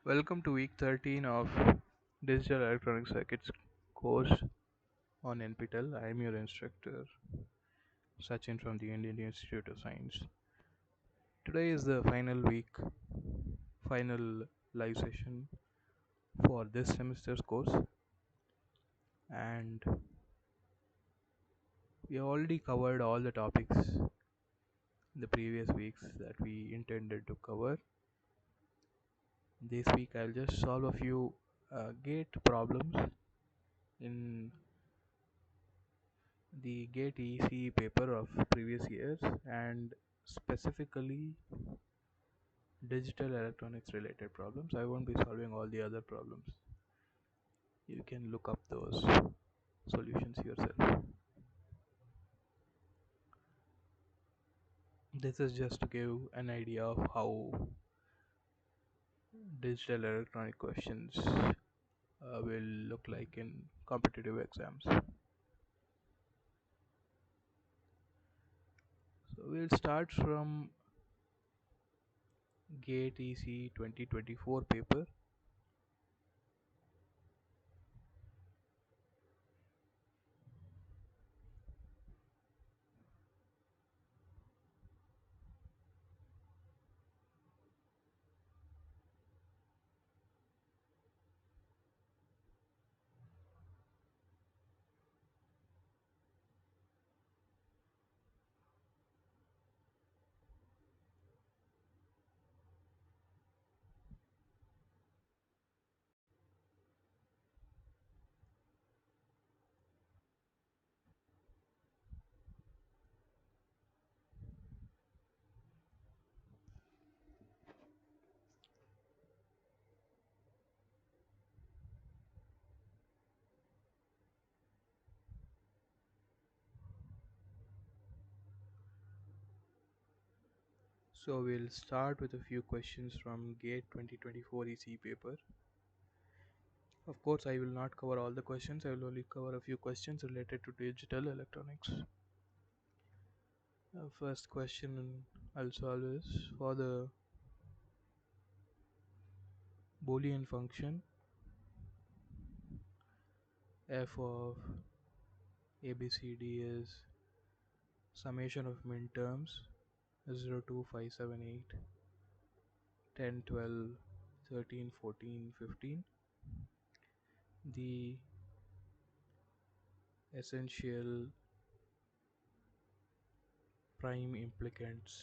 Welcome to week 13 of Digital Electronic Circuits course on nptel. I am your instructor Sachin from the Indian Institute of Science. Today is the final live session for this semester's course, and we already covered all the topics in the previous weeks that we intended to cover. This week I'll just solve a few gate problems in the GATE EC paper of previous years, and specifically digital electronics related problems. I won't be solving all the other problems. You can look up those solutions yourself. This is just to give an idea of how digital electronic questions will look like in competitive exams. So we'll start from GATE EC 2024 paper. So we'll start with a few questions from GATE 2024 EC paper. Of course, I will not cover all the questions. I will only cover a few questions related to digital electronics. First question I'll solve is for the Boolean function f of abcd is summation of minterms 0 2 5 7 8 10 12 13 14 15. The essential prime implicants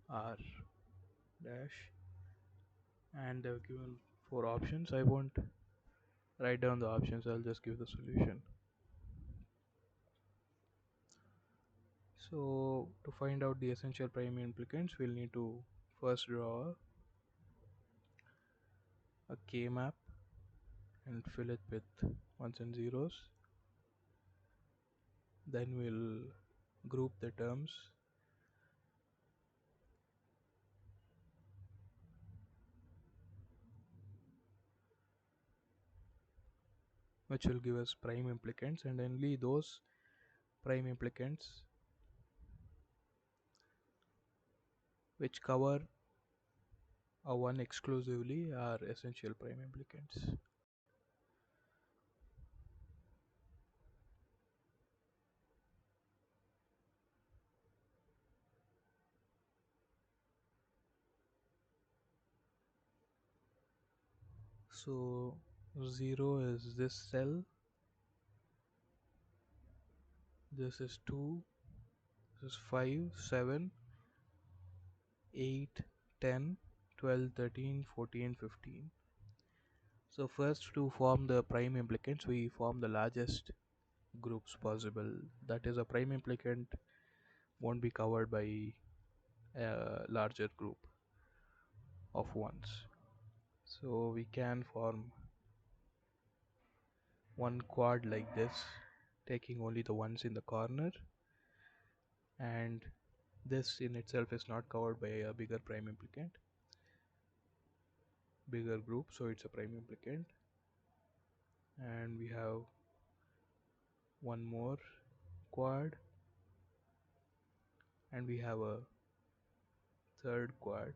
are dash, and they've given 4 options. I won't write down the options, I'll just give the solution. So to find out the essential prime implicants, we'll need to first draw a K map and fill it with ones and zeros. Then we'll group the terms which will give us prime implicants, and only those prime implicants which cover a one exclusively are essential prime implicants. So 0 is this cell, this is 2, this is 5, 7, 8, 10, 12, 13, 14, 15. So first, to form the prime implicants, we form the largest groups possible. That is, a prime implicant won't be covered by a larger group of ones. So we can form one quad like this, taking only the ones in the corner, and this in itself is not covered by a bigger prime implicant, bigger group, so it's a prime implicant. And we have one more quad, and we have a third quad.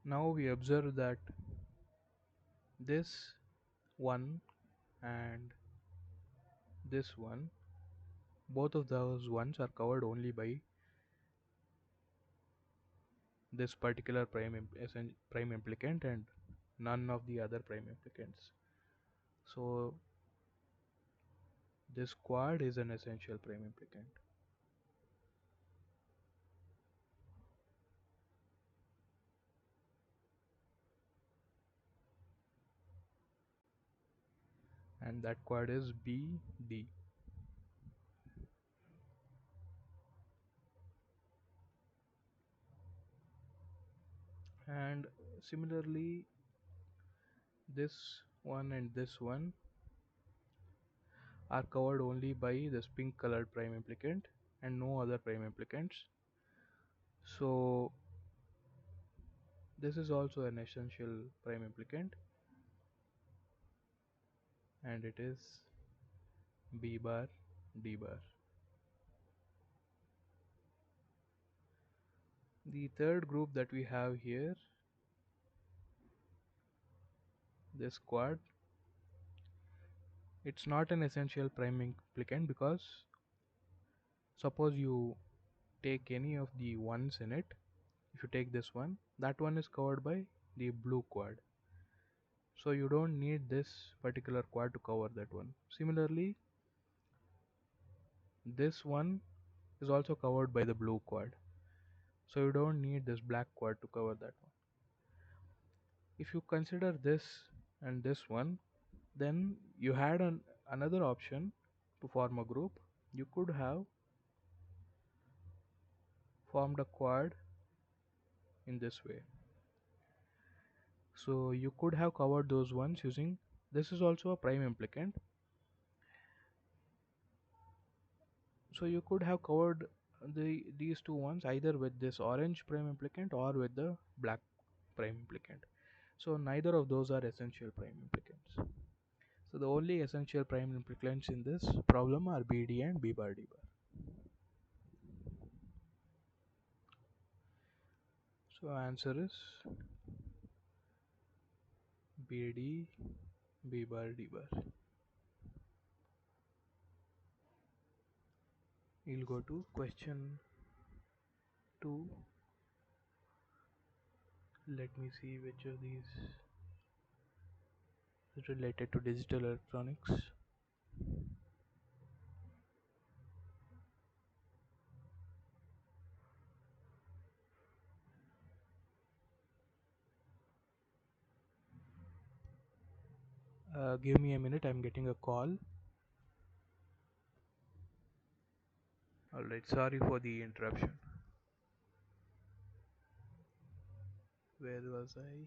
Now we observe that this one and this one, both of those ones are covered only by this particular prime implicant and none of the other prime implicants. So this quad is an essential prime implicant. And that quad is BD. And similarly, this one and this one are covered only by this pink colored prime implicant and no other prime implicants. So this is also an essential prime implicant, and it is B bar D bar. The third group that we have here, this quad, it's not an essential prime implicant because suppose you take any of the ones in it. If you take this one, that one is covered by the blue quad, so you don't need this particular quad to cover that one. Similarly, this one is also covered by the blue quad, so you don't need this black quad to cover that one. If you consider this and this one, then you had another option to form a group. You could have formed a quad in this way. So you could have covered those ones using, this is also a prime implicant, so you could have covered these two ones either with this orange prime implicant or with the black prime implicant. So neither of those are essential prime implicants. So the only essential prime implicants in this problem are BD and B bar D bar. So answer is BD B bar D bar. We'll go to question 2. Let me see which of these is related to digital electronics. Give me a minute, I'm getting a call. Alright, sorry for the interruption. Where was I?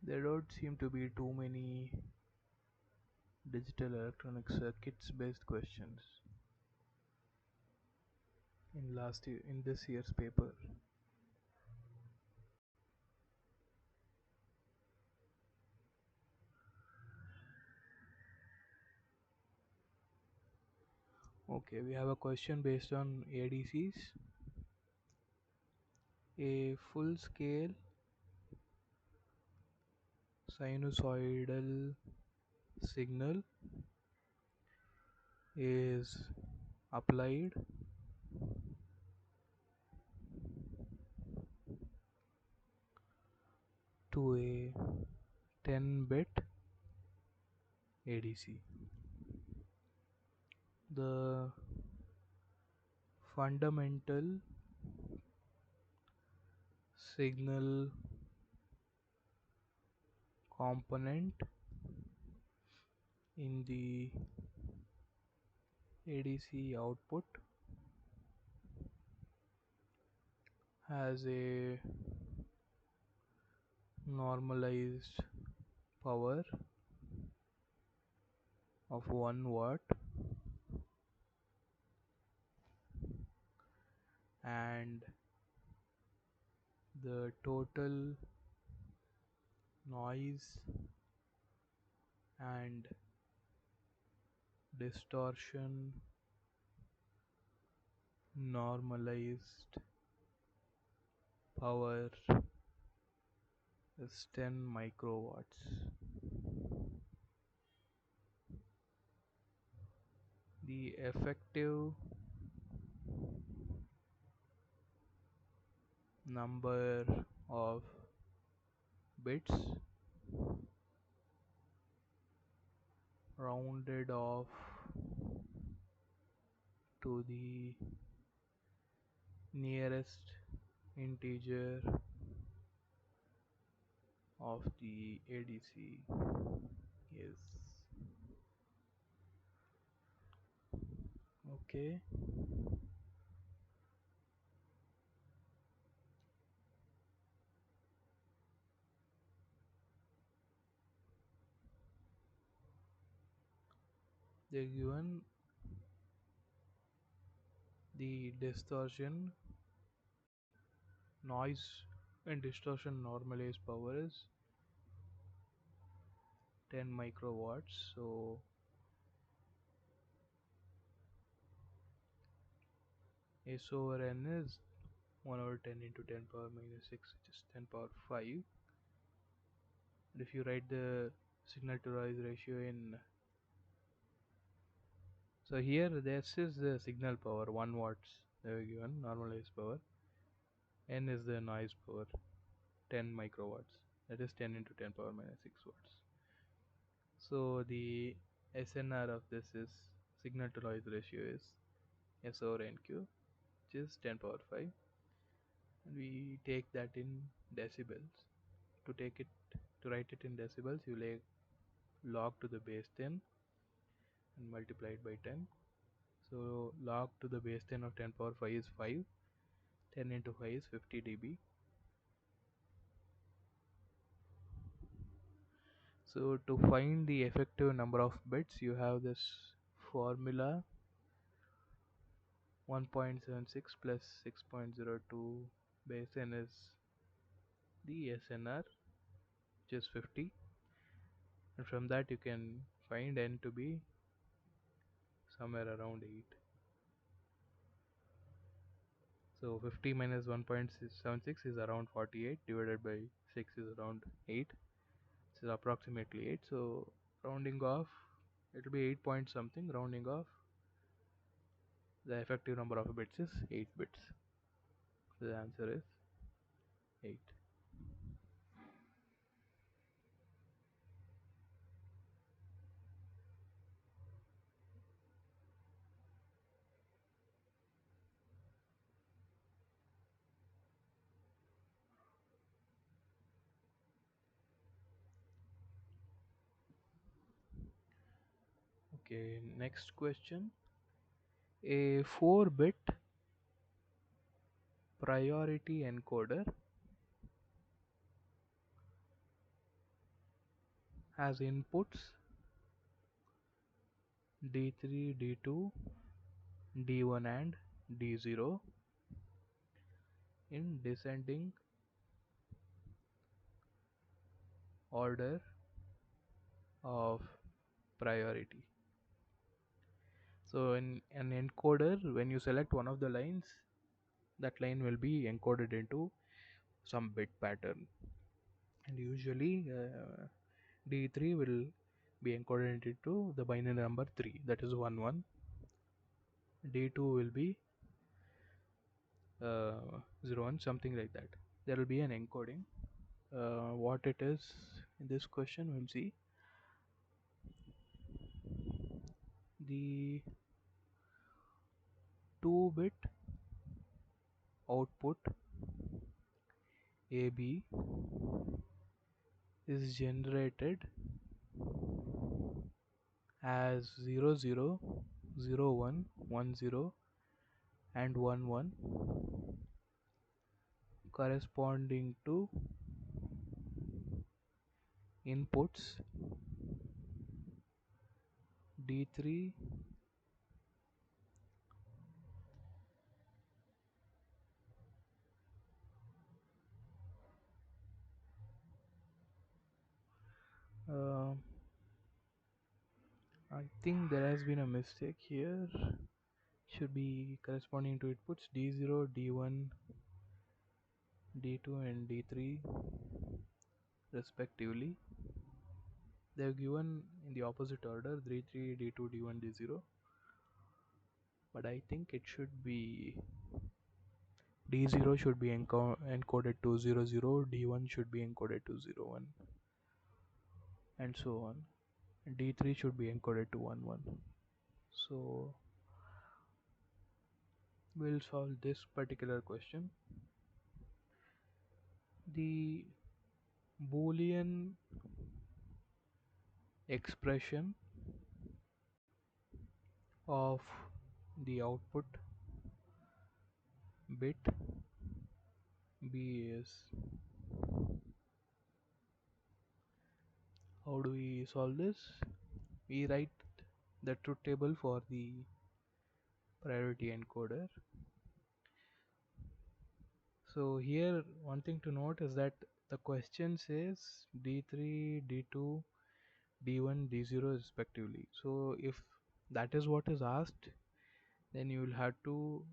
There don't seem to be too many digital electronic circuits based questions in this year's paper. Okay, we have a question based on ADCs. A full scale sinusoidal signal is applied to a 10-bit ADC. The fundamental signal component in the ADC output has a normalized power of 1 watt and the total noise and distortion normalized power is 10 microwatts. The effective number of bits rounded off to the nearest integer of the ADC is okay. They're given the distortion, noise and distortion normalized power is 10 microwatts. So S over N is 1 over 10 into 10 power minus 6, which is 10 power 5. And if you write the signal to noise ratio in, so here this is the signal power 1 watts they were given, normalized power. N is the noise power 10 microwatts, that is 10 into 10 power minus 6 watts. So the SNR of this is, signal to noise ratio, is S over NQ, which is 10 power 5, and we take that in decibels. To take it, to write it in decibels, you log to the base 10 and multiply it by 10. So log to the base 10 of 10 power 5 is 5. 10 into 5 is 50 dB. So to find the effective number of bits, you have this formula: 1.76 plus 6.02 base n is the SNR, which is 50, and from that you can find n to be somewhere around 8. So 50 minus 1.76 is around 48, divided by 6 is around 8, which is approximately 8. So rounding off, it will be 8 point something. Rounding off, the effective number of bits is 8 bits. So the answer is 8. Okay, next question. A 4-bit priority encoder has inputs D3, D2, D1 and D0 in descending order of priority. So in an encoder, when you select one of the lines, that line will be encoded into some bit pattern, and usually D3 will be encoded into the binary number 3, that is 1 1. D2 will be 0 1, something like that. There will be an encoding. What it is in this question, we'll see. The 2-bit output AB is generated as 0 0, 0 1, 1 0 and 1 1, corresponding to inputs D3, I think there has been a mistake here. Should be corresponding to it puts D0, D1, D2 and D3 respectively. They have given in the opposite order D3, D2, D1, D0, but I think it should be D0 should be encoded to 00, D1 should be encoded to 01, and so on. D3 should be encoded to 11. So we'll solve this particular question. The Boolean expression of the output bit B is, how do we solve this? We write the truth table for the priority encoder. So here one thing to note is that the question says D3, D2, D1, D0 respectively. So if that is what is asked, then you will have to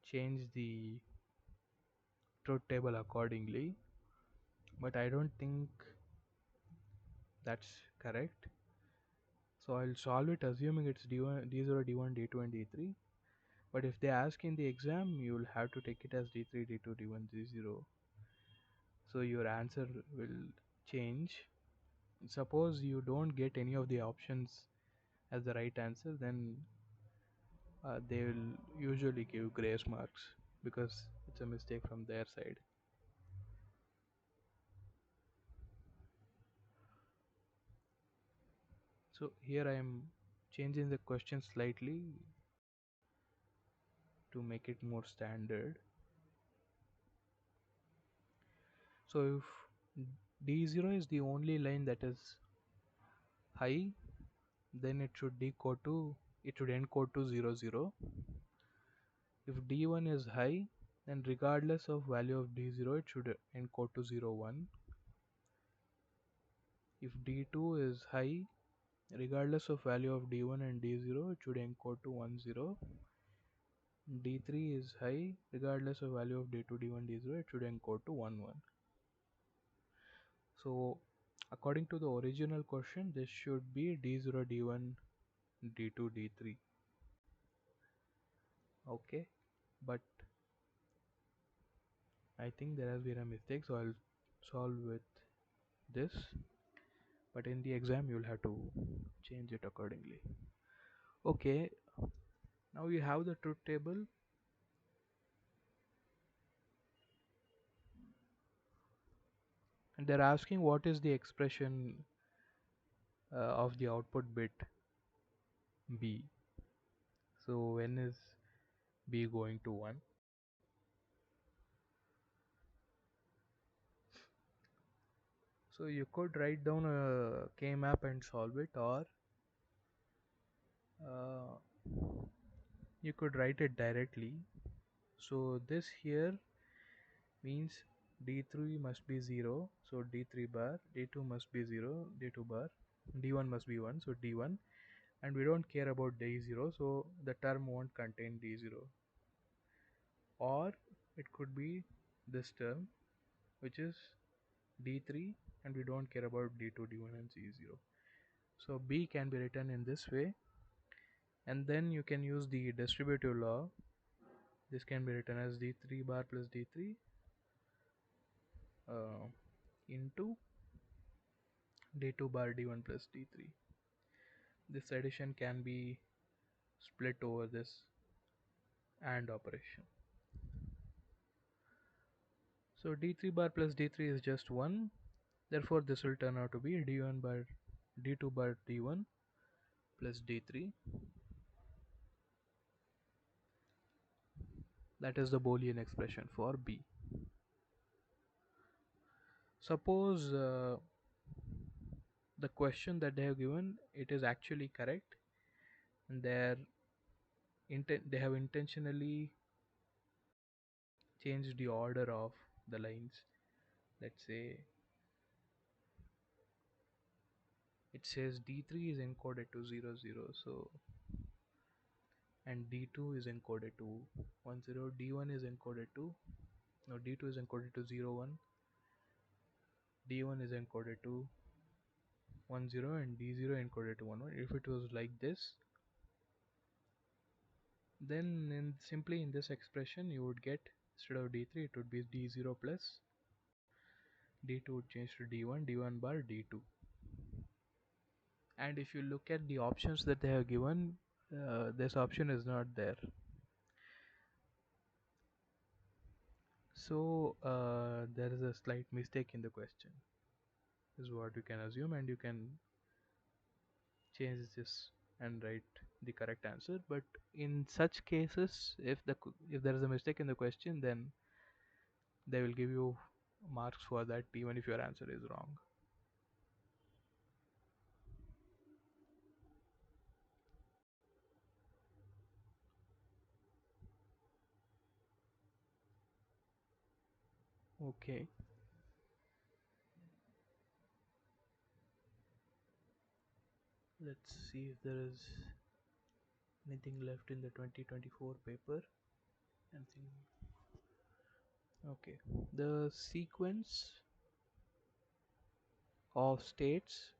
change the truth table accordingly, but I don't think that's correct. So I'll solve it assuming it's D1, D0, D1, D2 and D3. But if they ask in the exam, you will have to take it as D3, D2, D1, D0. So your answer will change. Suppose you don't get any of the options as the right answer, then they will usually give grace marks because it's a mistake from their side. So here I am changing the question slightly to make it more standard. So if D0 is the only line that is high, then it should encode to 00. If D1 is high, then regardless of value of D0, it should encode to 01. If D2 is high, regardless of value of D1 and D0, it should encode to 10. D3 is high, regardless of value of D2, D1, D0, it should encode to 11. So according to the original question, this should be D0, D1, D2, D3. Okay, but I think there has been a mistake, so I'll solve with this, but in the exam you'll have to change it accordingly. Okay, now you have the truth table, and they're asking what is the expression of the output bit B. So when is B going to 1? So you could write down a K-map and solve it, or uh, you could write it directly. So this here means D3 must be 0, so D3 bar, D2 must be 0, D2 bar, D1 must be 1, so D1, and we don't care about D0, so the term won't contain D0. Or it could be this term, which is D3, and we don't care about D2, D1 and C0. So B can be written in this way, and then you can use the distributive law. This can be written as D3 bar plus D3 uh, into D2 bar D1 plus D3. This addition can be split over this AND operation. So D3 bar plus D3 is just 1, therefore this will turn out to be D1 bar D2 bar D1 plus D3. That is the Boolean expression for B. Suppose the question that they have given, it is actually correct, and they have intentionally changed the order of the lines. Let's say it says D3 is encoded to 0 0, so, and D2 is encoded to 1 0, D1 is encoded to, no, D2 is encoded to 0 1, D1 is encoded to 1 0, and D0 encoded to 1 1. If it was like this, then simply in this expression you would get, instead of D3 it would be D0 plus D2 would change to D1, D1 bar D2. And if you look at the options that they have given, this option is not there. So there is a slight mistake in the question, is what you can assume, and you can change this and write the correct answer. But in such cases, if there is a mistake in the question, then they will give you marks for that even if your answer is wrong. Okay. Let's see if there is anything left in the 2024 paper. Anything? Okay. The sequence of states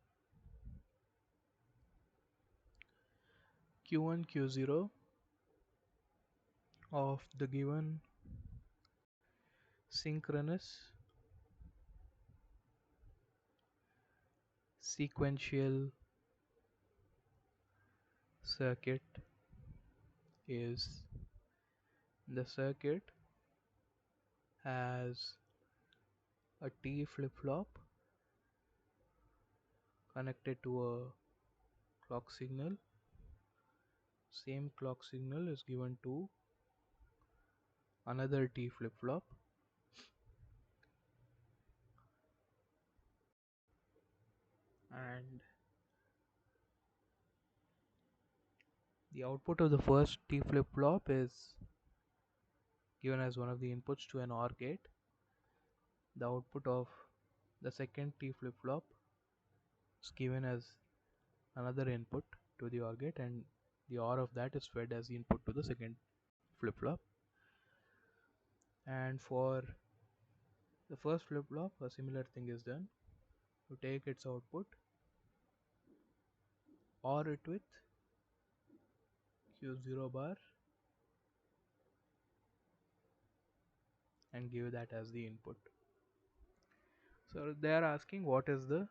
Q1 Q0 of the given synchronous sequential circuit is, the circuit has a T flip-flop connected to a clock signal. Same clock signal is given to another T flip-flop, and the output of the first T flip-flop is given as one of the inputs to an OR gate. The output of the second T flip-flop is given as another input to the OR gate, and the OR of that is fed as the input to the second flip-flop. And for the first flip-flop, a similar thing is done. You take its output, OR it with Q0 bar, and give that as the input. So they are asking what is the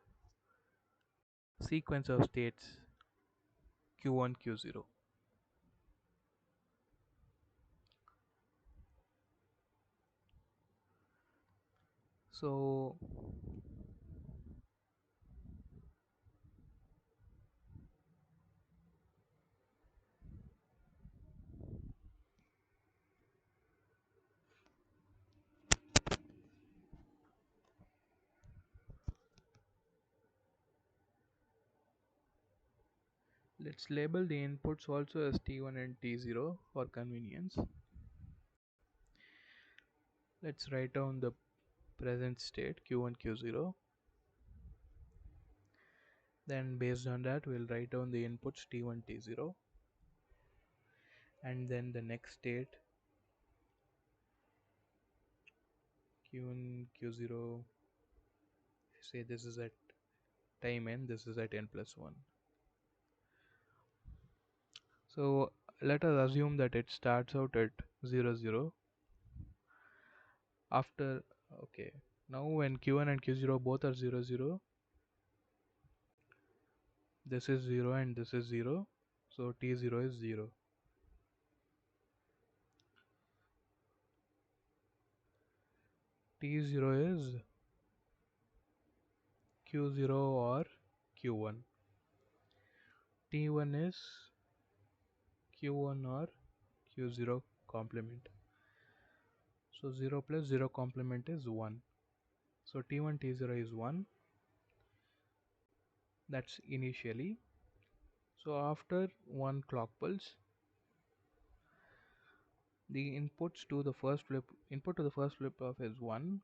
sequence of states Q1 Q0. So let's label the inputs also as T1 and T0 for convenience. Let's write down the present state Q1 Q0. Then based on that we'll write down the inputs T1 T0, and then the next state Q1 Q0, say this is at time n, this is at n plus 1. So let us assume that it starts out at 0 0. After, okay, now when Q1 and Q0 both are 0 0, this is 0 and this is 0, so T0 is 0. T0 is Q0 or Q1. T1 is Q1 or Q0 complement. So 0 plus 0 complement is 1. So T1 T0 is 1. That's initially. So after one clock pulse, the inputs to the first flip input to the first flip flop is 1,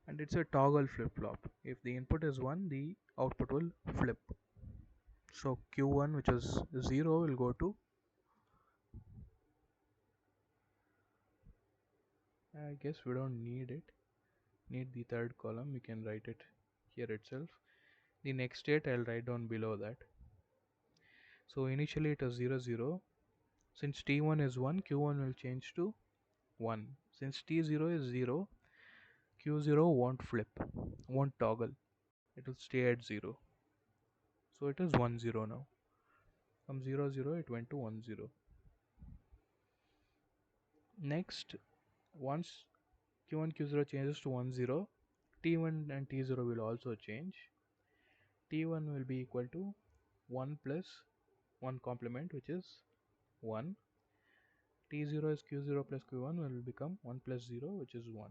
and it's a toggle flip-flop. If the input is 1, the output will flip. So Q1, which is 0, will go to, I guess we don't need the third column, we can write it here itself. The next state I'll write down below that. So initially it was 0 0. Since T1 is 1, Q1 will change to 1. Since T0 is 0, Q0 won't flip, won't toggle, it will stay at 0. So it is 1 0 now. From 0 0 it went to 1 0. Next, once Q1 Q0 changes to 1 0, T1 and T0 will also change. T1 will be equal to 1 plus 1 complement, which is 1. T0 is Q0 plus Q1 will become 1 plus 0, which is 1.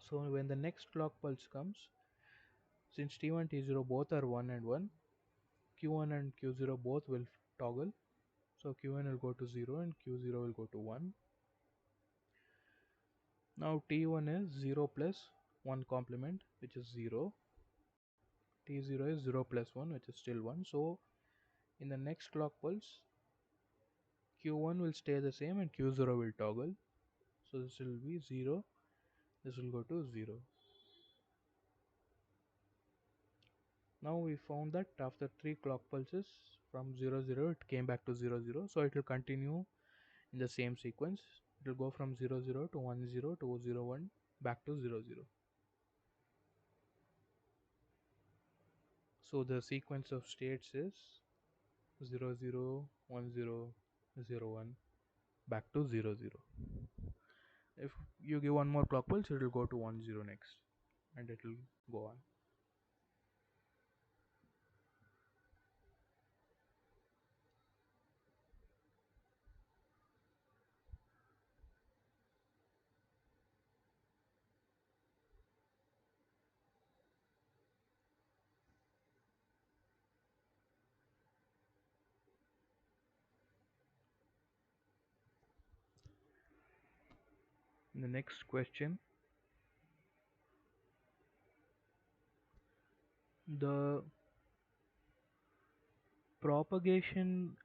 So when the next clock pulse comes, since T1 T0 both are 1 and 1, Q1 and Q0 both will toggle. So Q1 will go to 0 and Q0 will go to 1. Now T1 is 0 plus 1 complement, which is 0. T0 is 0 plus 1, which is still 1. So in the next clock pulse, Q1 will stay the same and Q0 will toggle. So this will be 0. This will go to 0. Now we found that after 3 clock pulses from 0 0 it came back to 0 0. So it will continue in the same sequence. It will go from 0 0 to 1 0 to 0 1 back to 0 0. So the sequence of states is 0 0 1 0 0 1 back to 0 0. If you give one more clock pulse, it will go to 1 0 next, and it will go on. In the next question, the propagation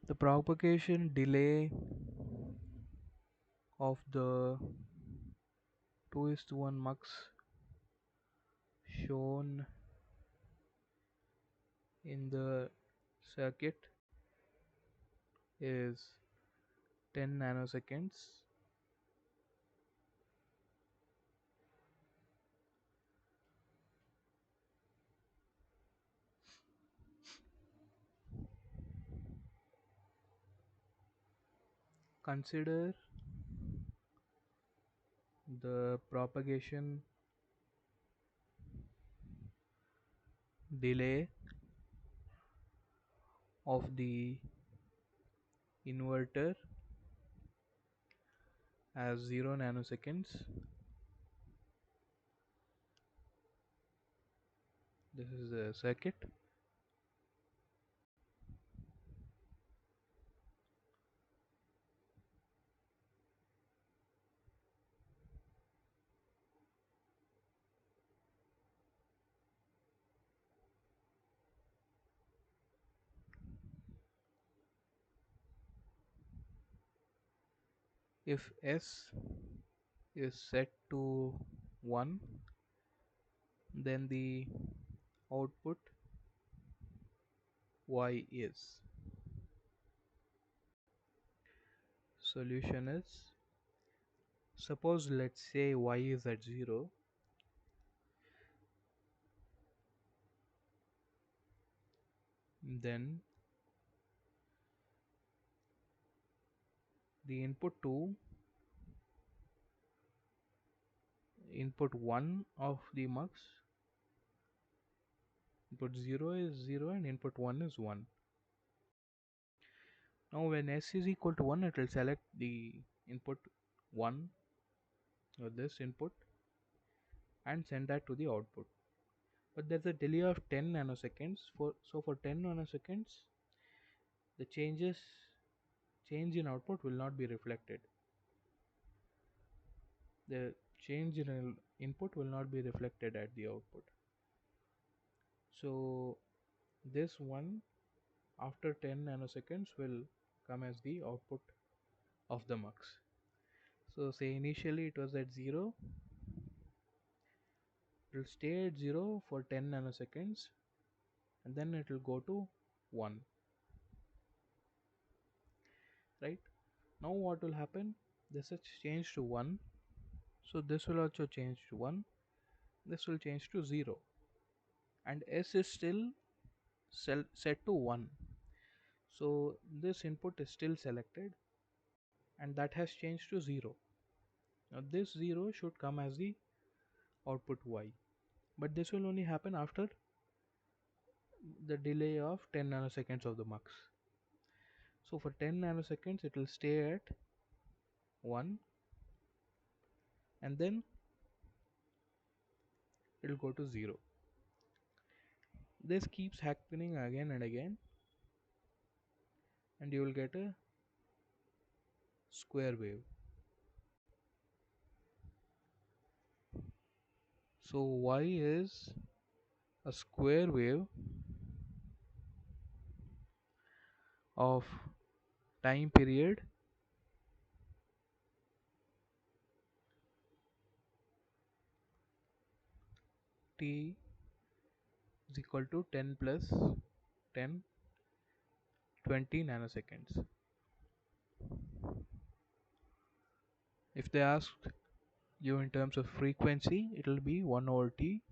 the propagation delay of the 2:1 mux shown in the circuit is 10 nanoseconds. Consider the propagation delay of the inverter as 0 nanoseconds. This is the circuit. If S is set to 1, then the output Y is. Solution is, suppose let's say Y is at 0, then the input 1 of the mux, input 0 is 0 and input 1 is 1. Now when s is equal to 1, it will select the input 1 or this input and send that to the output. But there's a delay of 10 nanoseconds. For 10 nanoseconds, the change in output will not be reflected. The change in input will not be reflected at the output. So this one after 10 nanoseconds will come as the output of the mux. So say initially it was at 0, it will stay at 0 for 10 nanoseconds and then it will go to 1, right? Now what will happen? This is changed to 1, so this will also change to 1, this will change to 0, and s is still set to 1. So this input is still selected and that has changed to 0. Now this 0 should come as the output y, but this will only happen after the delay of 10 nanoseconds of the mux. So for 10 nanoseconds it will stay at 1 and then it will go to 0. This keeps happening again and again and you will get a square wave. So y is a square wave of time period t is equal to 10 plus 10 20 nanoseconds. If they asked you in terms of frequency, it will be 1 over t,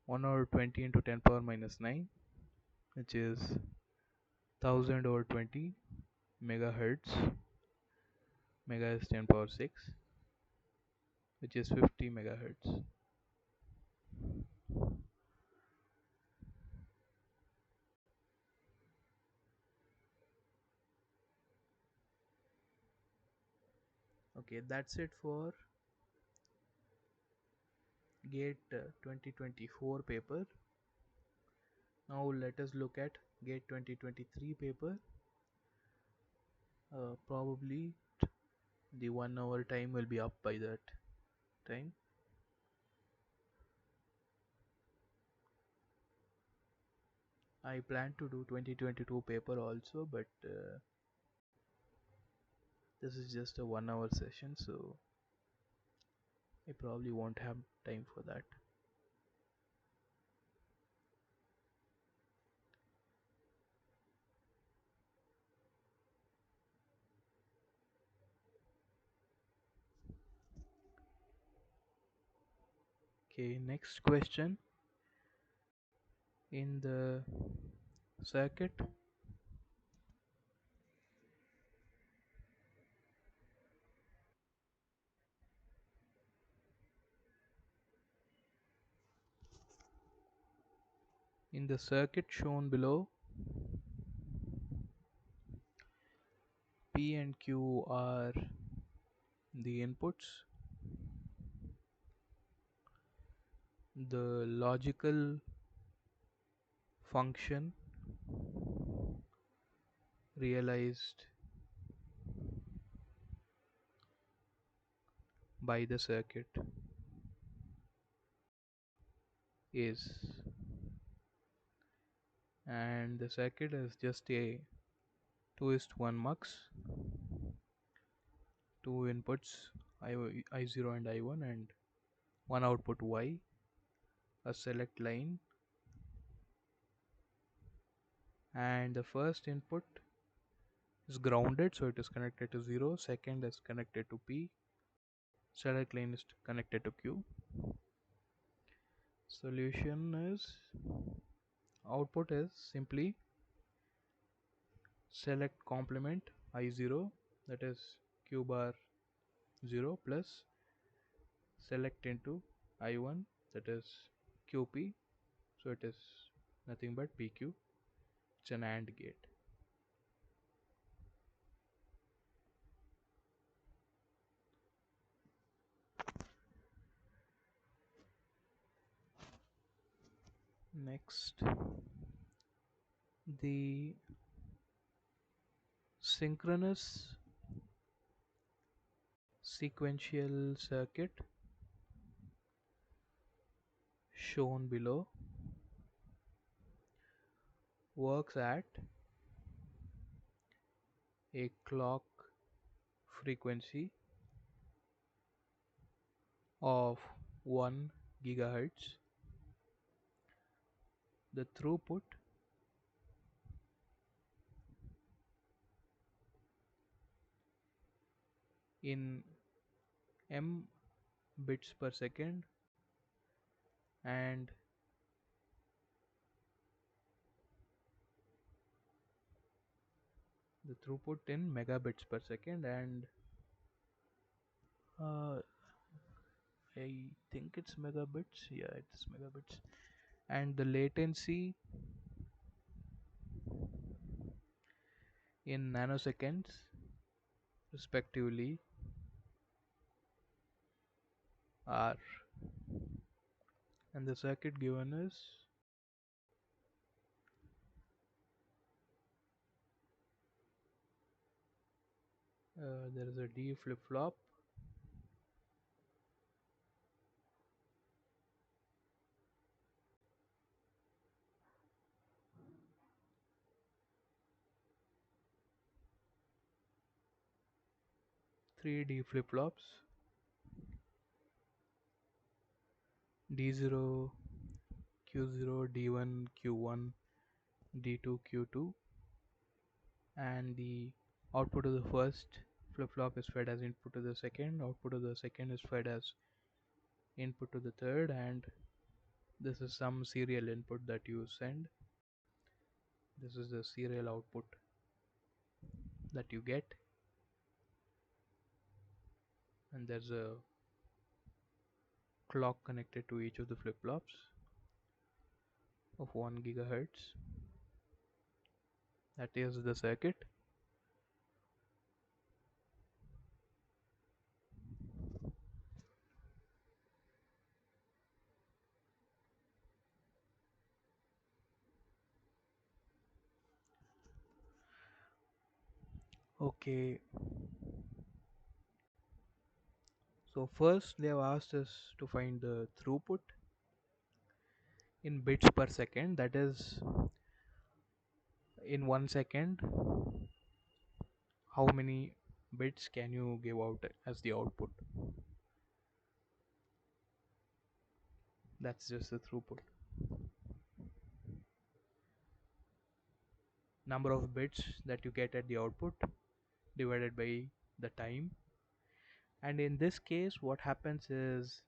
1 over 20 into 10 power minus 9, which is 1000 over 20 megahertz. Mega is 10 power 6, which is 50 megahertz. Okay, that's it for GATE 2024 paper. Now let us look at GATE 2023 paper. Probably the 1 hour time will be up by that time. I plan to do 2022 paper also, but this is just a 1 hour session, so I probably won't have time for that. Okay, next question. In the circuit, shown below, P and Q are the inputs. The logical function realized by the circuit is, and the circuit is just a 2:1 mux, two inputs I0 and I1 and one output Y, a select line, and the first input is grounded, so it is connected to 0, second is connected to P, select line is connected to Q. Solution is, output is simply select complement I0, that is Q bar 0, plus select into I1, that is QP, so it is nothing but PQ. It's an AND gate. Next, the synchronous sequential circuit shown below works at a clock frequency of 1 gigahertz. The throughput in m bits per second and the throughput in megabits per second, and uh, I think it's megabits. Yeah, it's megabits. And the latency in nanoseconds, respectively, are. And the circuit given is there is a D flip flop, 3 D flip flops, D0, Q0, D1, Q1, D2, Q2, and the output of the first flip flop is fed as input to the second, output of the second is fed as input to the third, and this is some serial input that you send. This is the serial output that you get, and there's a clock connected to each of the flip flops of 1 gigahertz. That is the circuit. Okay, so first they have asked us to find the throughput in bits per second, that is, in 1 second how many bits can you give out as the output. That's just the throughput, number of bits that you get at the output divided by the time. And in this case what happens is,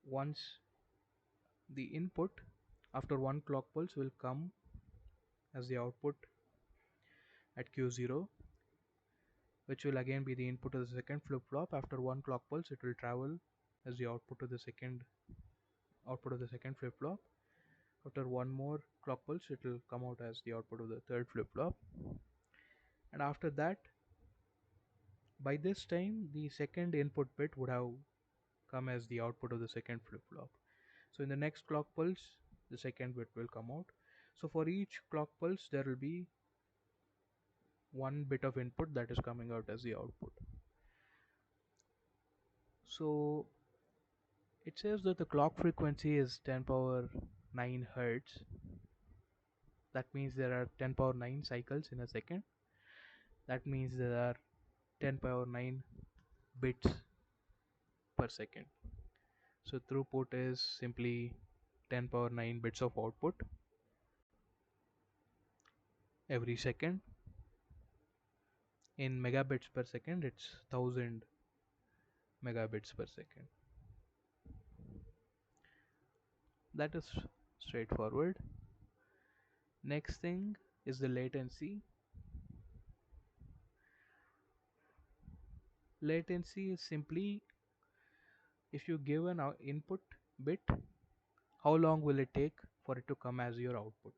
once the input after one clock pulse will come as the output at Q0, which will again be the input of the second flip flop. After one clock pulse it will travel as the output of the second flip flop. After one more clock pulse it will come out as the output of the third flip flop, and after that, by this time, the second input bit would have come as the output of the second flip flop. So in the next clock pulse the second bit will come out. So for each clock pulse there will be one bit of input that is coming out as the output. So it says that the clock frequency is 10 power 9 hertz. That means there are 10 power 9 cycles in a second. That means there are 10 power 9 bits per second. So throughput is simply 10 power 9 bits of output every second. In megabits per second it's 1000 megabits per second. That is straightforward. Next thing is the latency. Latency is simply, if you give an input bit, how long will it take for it to come as your output.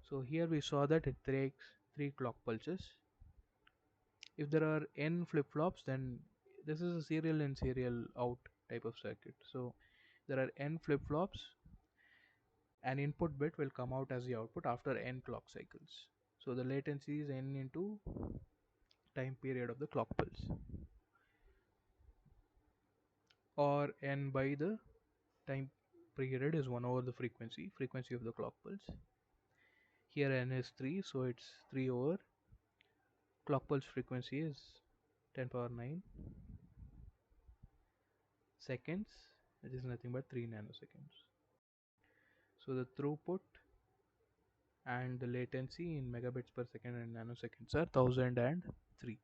So here we saw that it takes 3 clock pulses. If there are n flip flops, then this is a serial in serial out type of circuit. So there are n flip flops, An input bit will come out as the output after n clock cycles. So the latency is n into time period of the clock pulse, or n by the time period is 1 over the frequency of the clock pulse. Here n is 3, so it's 3 over clock pulse frequency is 10 power 9 seconds, it is nothing but 3 nanoseconds. So the throughput and the latency in megabits per second and nanoseconds are 1003.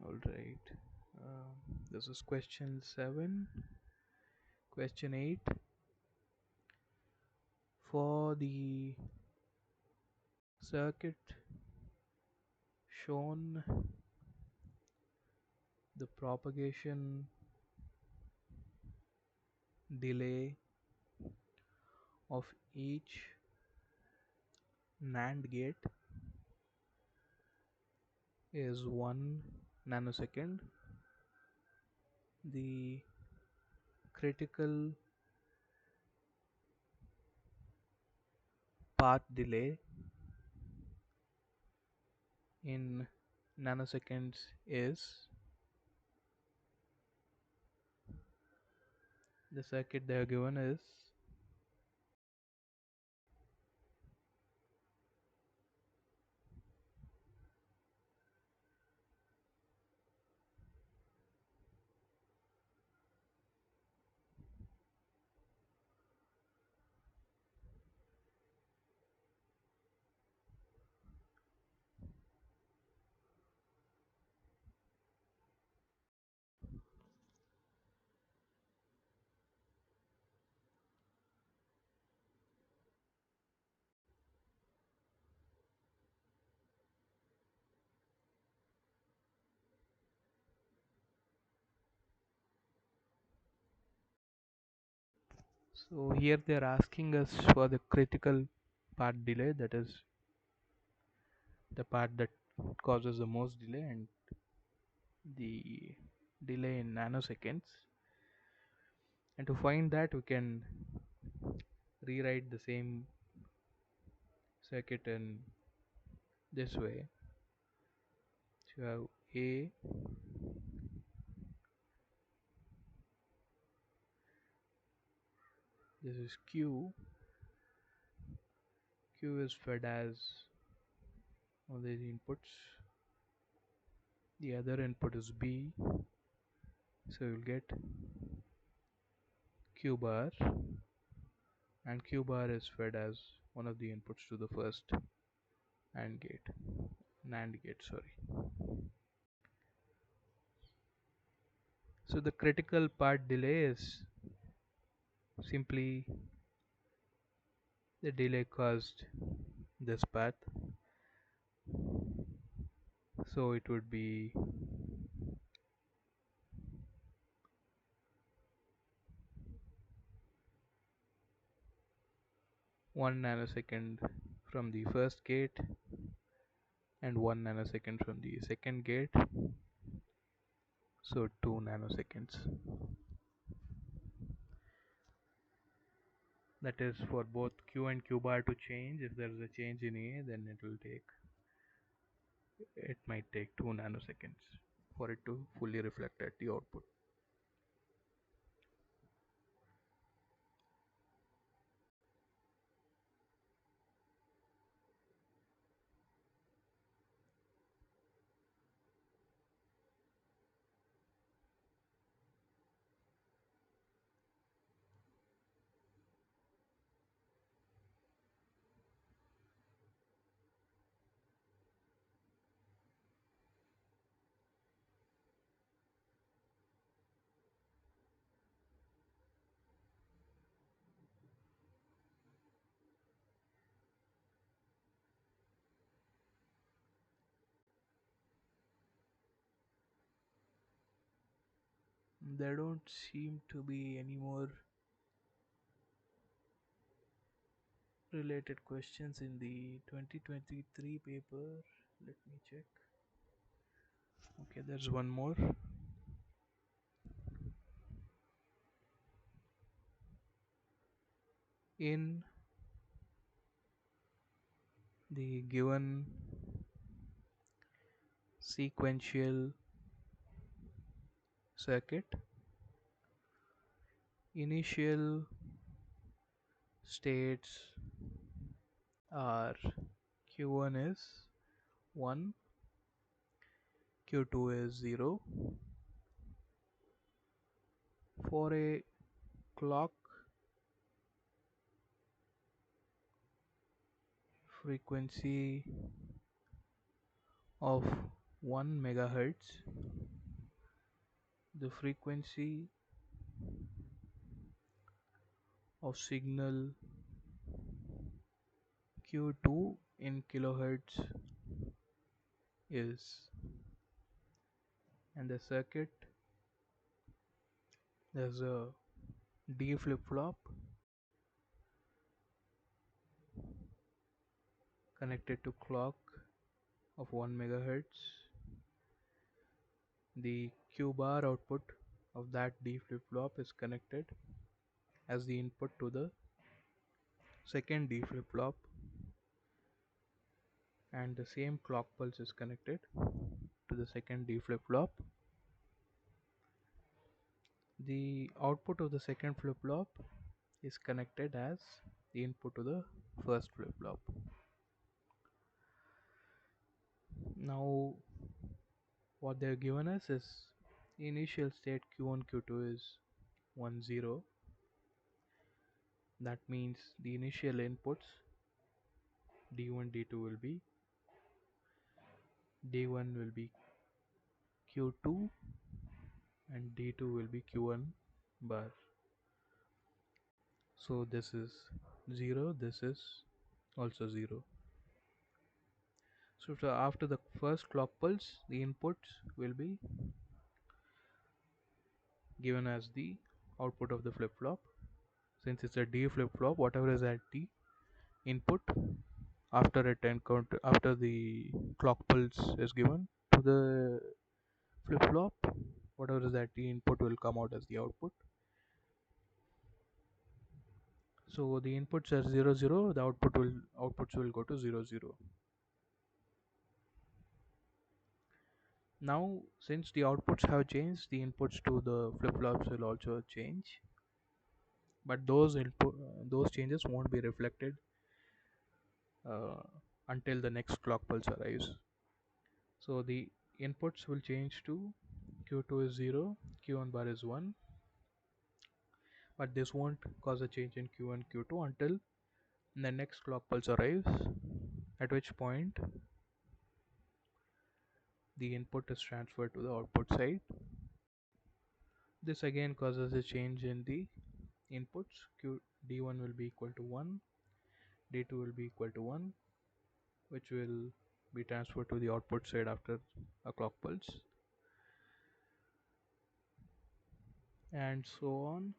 Alright, this is question 7. Question 8. For the circuit shown, the propagation delay of each NAND gate is 1 nanosecond. The critical path delay in nanoseconds is, the circuit they are given is so here they are asking us for the critical path delay, that is the part that causes the most delay, and the delay in nanoseconds. And to find that, we can rewrite the same circuit in this way. So you have A, this is Q. Q is fed as all these inputs. The other input is B, so you'll get Q bar, and Q bar is fed as one of the inputs to the first NAND gate, sorry. So the critical path delay is simply the delay caused this path, so it would be one nanosecond from the first gate and 1 nanosecond from the second gate, so 2 nanoseconds. That is for both Q and Q bar to change. If there is a change in A, then it might take 2 nanoseconds for it to fully reflect at the output. There don't seem to be any more related questions in the 2023 paper. Let me check. Okay, there's one more. In the given sequential circuit, initial states are Q1 is 1, Q2 is 0. For a clock frequency of 1 megahertz, the frequency of signal Q2 in kilohertz is, and the circuit, there's a D flip flop connected to clock of 1 megahertz. The Q bar output of that D flip flop is connected as the input to the second D flip flop, and the same clock pulse is connected to the second D flip flop. The output of the second flip flop is connected as the input to the first flip flop. Now what they're given us is initial state Q1 Q2 is 1 0. That means the initial inputs D1 D2 will be, D1 will be Q2 and D2 will be Q1 bar. So this is 0, this is also 0. So after the first clock pulse, the inputs will be given as the output of the flip flop. Since it's a D flip flop, whatever is at the input after a 10 count, after the clock pulse is given to the flip flop, whatever is that the input will come out as the output. So the inputs are 0 0, the outputs will go to 0 0. Now since the outputs have changed, the inputs to the flip flops will also change, but those changes won't be reflected uh, until the next clock pulse arrives. So the inputs will change to Q2 is 0, Q1 bar is 1, but this won't cause a change in Q1 Q2 until the next clock pulse arrives, at which point the input is transferred to the output side. This again causes a change in the inputs. D1 will be equal to 1, D2 will be equal to 1, which will be transferred to the output side after a clock pulse, and so on.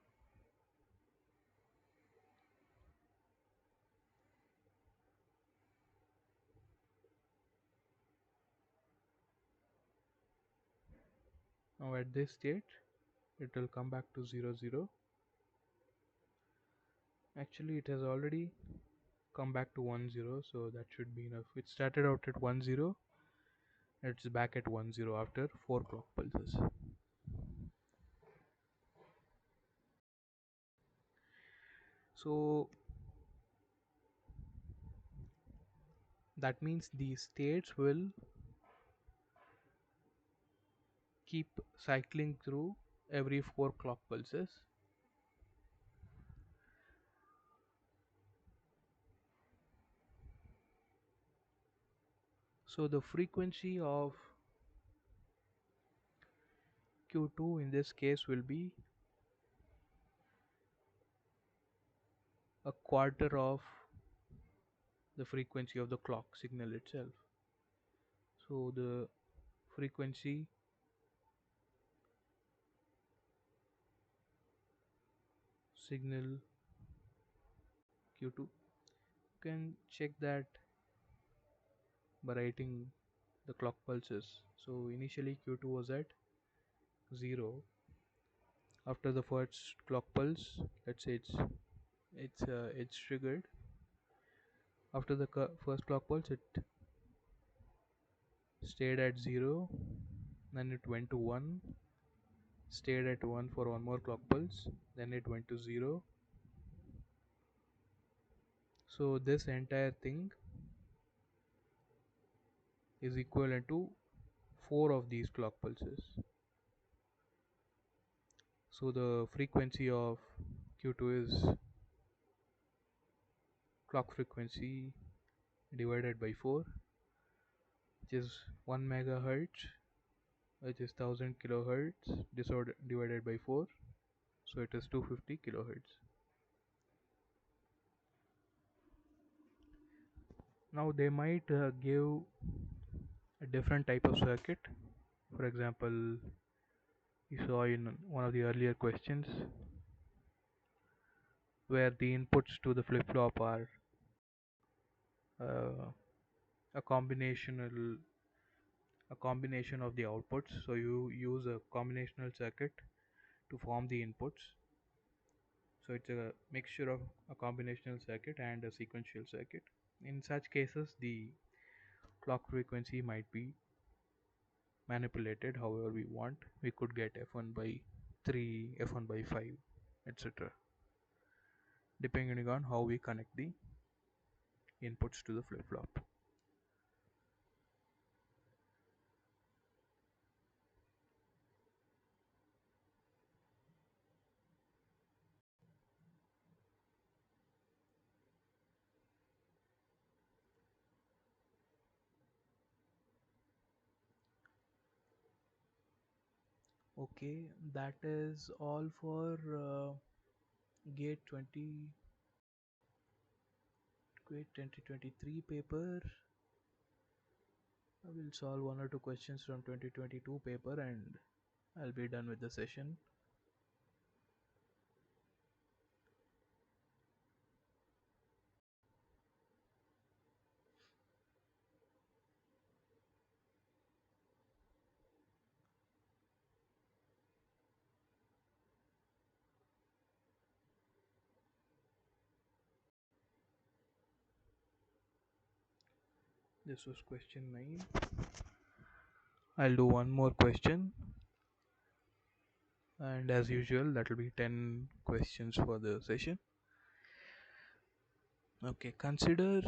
Now at this state it will come back to 0 0. Actually it has already come back to 1 0, so that should be enough. It started out at 1 0, it's back at 1 0 after 4 clock pulses. So that means these states will keep cycling through every 4 clock pulses. So the frequency of Q2 in this case will be a quarter of the frequency of the clock signal itself. So the frequency signal Q2. You can check that by writing the clock pulses. So initially Q2 was at 0. After the first clock pulse, let's say it's triggered. After the first clock pulse, it stayed at 0, then it went to 1, stayed at 1 for one more clock pulse, then it went to 0. So this entire thing is equivalent to 4 of these clock pulses. So the frequency of Q2 is clock frequency divided by 4, which is 1 megahertz, which is 1000 kilohertz divided by 4, so it is 250 kilohertz. Now they might give a different type of circuit. For example, you saw in one of the earlier questions where the inputs to the flip-flop are uh, a combination of the outputs. So you use a combinational circuit to form the inputs. So it's a mixture of a combinational circuit and a sequential circuit. In such cases, the clock frequency might be manipulated however we want. We could get f1 by 3, f1 by 5, etc., depending on how we connect the inputs to the flip-flop. Okay, that is all for gate 2023 paper. I will solve one or two questions from 2022 paper and I'll be done with the session. This was question 9. I'll do one more question, and as usual that will be 10 questions for the session. Okay, consider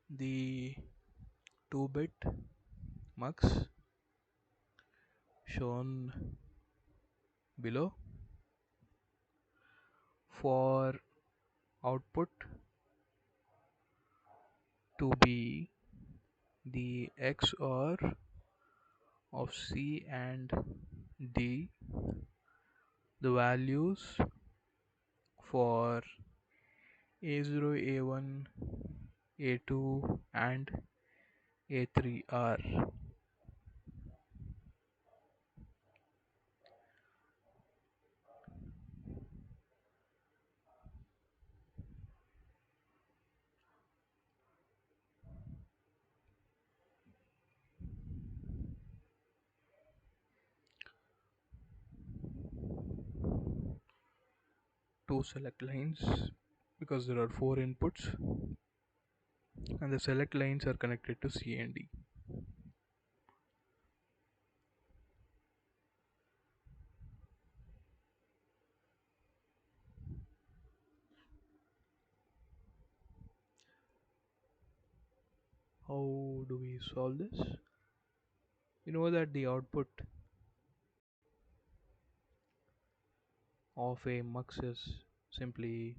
the 2-bit mux shown below for output to be the XOR of C and D. The values for A0, A1, A2 and A3 are two select lines, because there are 4 inputs and the select lines are connected to C and D. How do we solve this? You know that the output of a mux is simply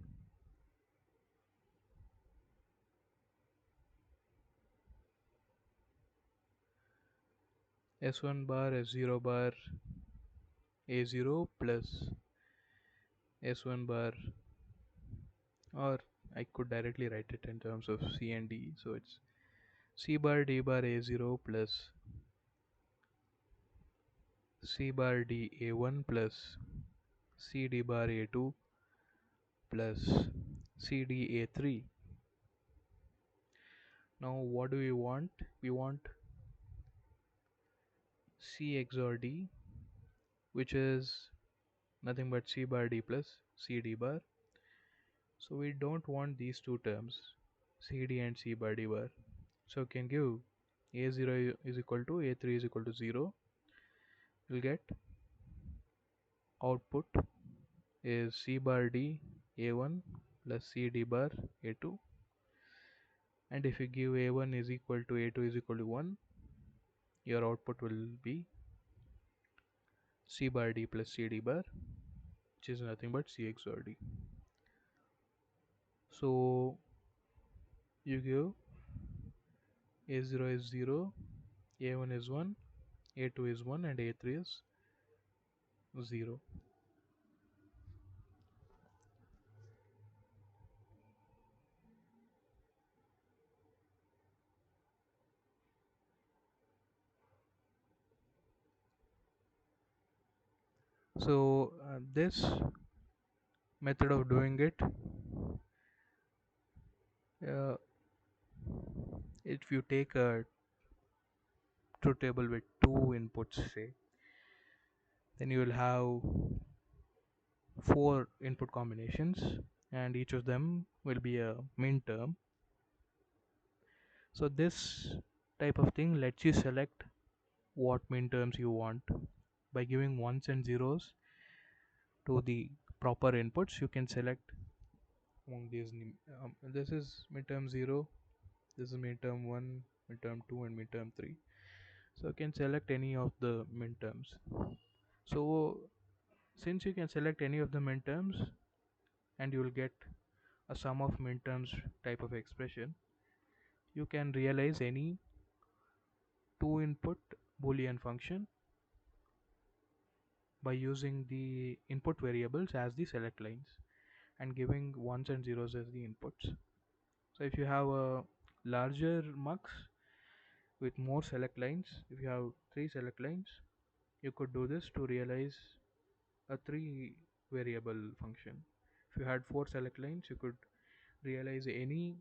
S1 bar S0 bar A0 plus S1 bar, or I could directly write it in terms of C and D. So it's C bar D bar A0 plus C bar D A1 plus C D bar A2 plus CDA3. Now what do we want? We want C XOR D, which is nothing but C bar D plus CD bar. So we don't want these two terms, CD and C bar D bar. So we can give A0 is equal to A3 is equal to 0. We'll get output is C bar D A1 plus CD bar A2. And if you give A1 is equal to A2 is equal to 1, your output will be C bar D plus CD bar, which is nothing but C XOR D. So you give A0 is 0, A1 is 1, A2 is 1 and A3 is 0. So this method of doing it, uh, if you take a truth table with two inputs, say, then you will have four input combinations and each of them will be a min term. So this type of thing lets you select what min terms you want. By giving ones and zeros to the proper inputs, you can select among these. This is midterm 0, this is midterm 1, midterm 2 and midterm 3. So you can select any of the midterms. So since you can select any of the midterms and you will get a sum of midterms type of expression, you can realize any two input boolean function by using the input variables as the select lines and giving ones and zeros as the inputs. So if you have a larger mux with more select lines, if you have 3 select lines, you could do this to realize a 3 variable function. If you had 4 select lines, you could realize any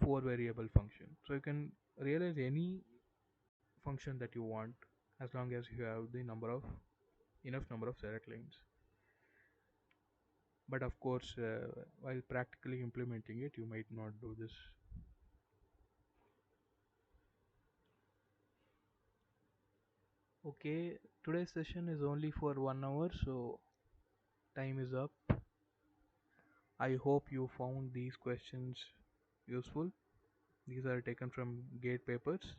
4 variable function. So you can realize any function that you want as long as you have the enough number of select lines. But of course, while practically implementing it, you might not do this. Okay, today's session is only for 1 hour, so time is up. I hope you found these questions useful. These are taken from gate papers.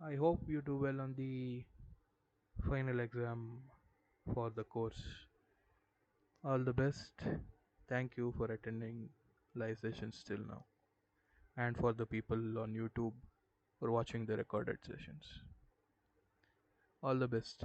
I hope you do well on the final exam for the course. All the best. Thank you for attending live sessions till now, and for the people on YouTube for watching the recorded sessions. All the best.